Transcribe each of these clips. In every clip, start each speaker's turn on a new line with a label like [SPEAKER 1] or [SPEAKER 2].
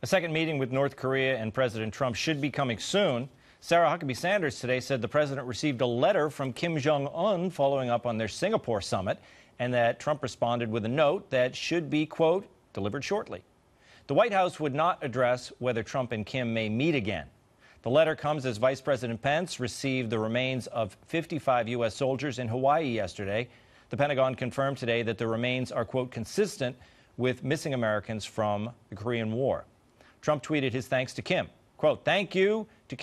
[SPEAKER 1] A second meeting with North Korea and President Trump should be coming soon. Sarah Huckabee Sanders today said the president received a letter from Kim Jong-un following up on their Singapore summit, and that Trump responded with a note that should be, quote, delivered shortly. The White House would not address whether Trump and Kim may meet again. The letter comes as Vice President Pence received the remains of 55 U.S. soldiers in Hawaii yesterday. The Pentagon confirmed today that the remains are, quote, consistent with missing Americans from the Korean War. Trump tweeted his thanks to Kim. Quote, thank you to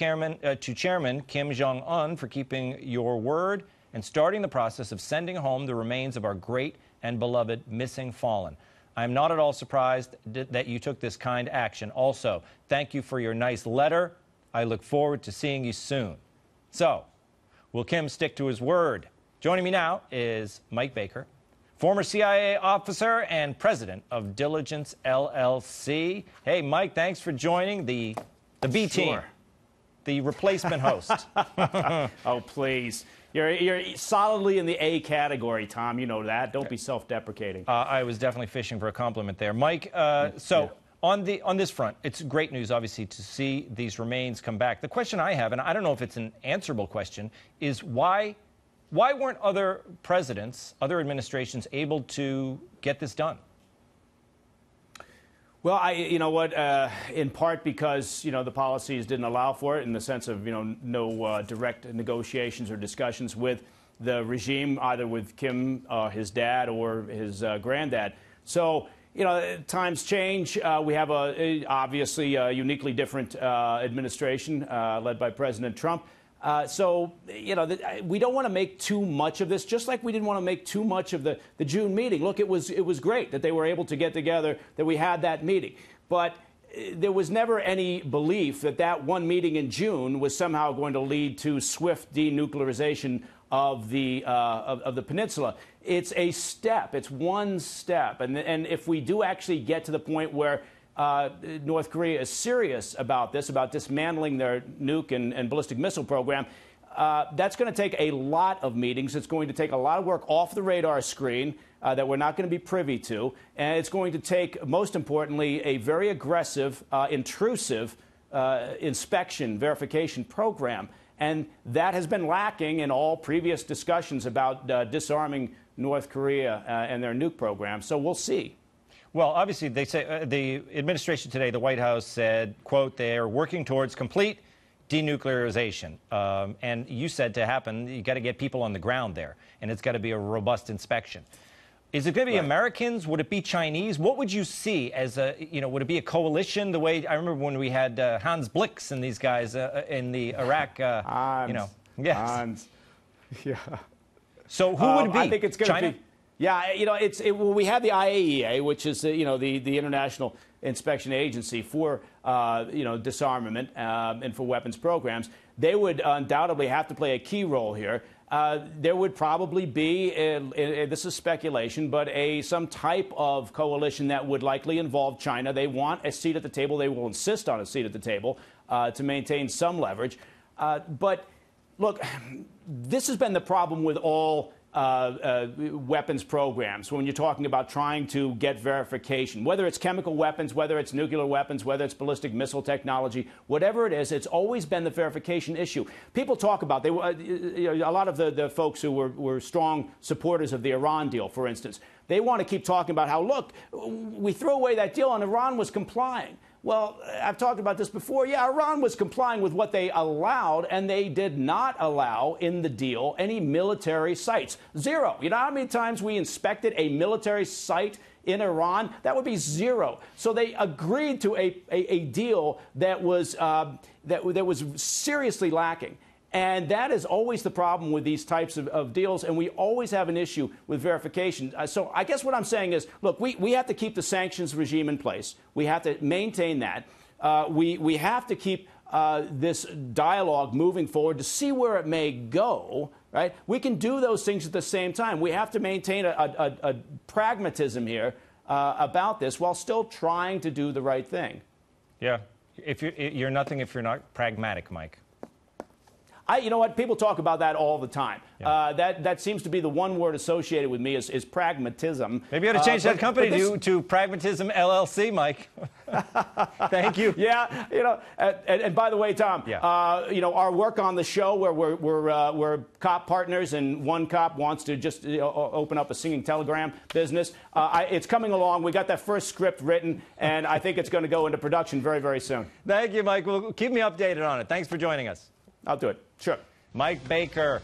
[SPEAKER 1] Chairman Kim Jong-un for keeping your word and starting the process of sending home the remains of our great and beloved missing fallen. I am not at all surprised that you took this kind action. Also, thank you for your nice letter. I look forward to seeing you soon. So, will Kim stick to his word? Joining me now is Mike Baker, former CIA officer and president of Diligence LLC. Hey, Mike, thanks for joining the B team, the replacement host.
[SPEAKER 2] Oh, please. You're solidly in the A category, Tom. You know that. Don't be self-deprecating.
[SPEAKER 1] I was definitely fishing for a compliment there. Mike, on this front, it's great news, obviously, to see these remains come back. The question I have, and I don't know if it's an answerable question, is why weren't other presidents, other administrations able to get this done?
[SPEAKER 2] Well, you know what, in part because, the policies didn't allow for it in the sense of, no direct negotiations or discussions with the regime, either with Kim, his dad, or his granddad. So, times change. We have obviously a uniquely different administration led by President Trump. We don't want to make too much of this, just like we didn't want to make too much of the June meeting. Look, it was great that they were able to get together, that we had that meeting. But there was never any belief that that one meeting in June was somehow going to lead to swift denuclearization of the peninsula. It's a step. It's one step. And if we do actually get to the point where North Korea is serious about this, about dismantling their nuke and ballistic missile program, that's going to take a lot of meetings. It's going to take a lot of work off the radar screen that we're not going to be privy to. And it's going to take, most importantly, a very aggressive, intrusive inspection verification program. And that has been lacking in all previous discussions about disarming North Korea and their nuke program. So we'll see.
[SPEAKER 1] Well, obviously, they say the administration today, the White House said, quote, they are working towards complete denuclearization. And you said to happen, you got to get people on the ground there, and it's got to be a robust inspection. Is it going to be Americans? Would it be Chinese? What would you see as a, would it be a coalition? The way I remember when we had Hans Blix and these guys in the Iraq,
[SPEAKER 2] Hans.
[SPEAKER 1] Yes.
[SPEAKER 2] Hans. Yeah.
[SPEAKER 1] So who would it be?
[SPEAKER 2] I think it's going to be. Yeah, well, we have the IAEA, which is the International Inspection Agency for disarmament and for weapons programs. They would undoubtedly have to play a key role here. There would probably be, this is speculation, but some type of coalition that would likely involve China. They want a seat at the table. They will insist on a seat at the table to maintain some leverage. But look, this has been the problem with all weapons programs when you're talking about trying to get verification, whether it's chemical weapons, whether it's nuclear weapons, whether it's ballistic missile technology, whatever it is, it's always been the verification issue. People talk about, a lot of the folks who were strong supporters of the Iran deal, for instance, they want to keep talking about how, look, we threw away that deal and Iran was complying. Well, I've talked about this before. Yeah, Iran was complying with what they allowed, and they did not allow in the deal any military sites. Zero. You know how many times we inspected a military site in Iran? That would be zero. So they agreed to a deal that was seriously lacking. And that is always the problem with these types of deals, and we always have an issue with verification. So I guess what I'm saying is, look, we have to keep the sanctions regime in place. We have to maintain that. We have to keep this dialogue moving forward to see where it may go, right? We can do those things at the same time. We have to maintain a pragmatism here about this while still trying to do the right thing.
[SPEAKER 1] Yeah. You're nothing if you're not pragmatic, Mike.
[SPEAKER 2] You know what? People talk about that all the time.
[SPEAKER 1] Yeah.
[SPEAKER 2] That seems to be the one word associated with me is pragmatism.
[SPEAKER 1] Maybe you ought to change that company to Pragmatism LLC, Mike. Thank you.
[SPEAKER 2] Yeah, you know, and by the way, Tom, you know, our work on the show where we're cop partners and one cop wants to just open up a singing telegram business. It's coming along. We got that first script written, and I think it's going to go into production very, very soon.
[SPEAKER 1] Thank you, Mike. Well, keep me updated on it. Thanks for joining us.
[SPEAKER 2] I'll do it. Sure.
[SPEAKER 1] Mike Baker.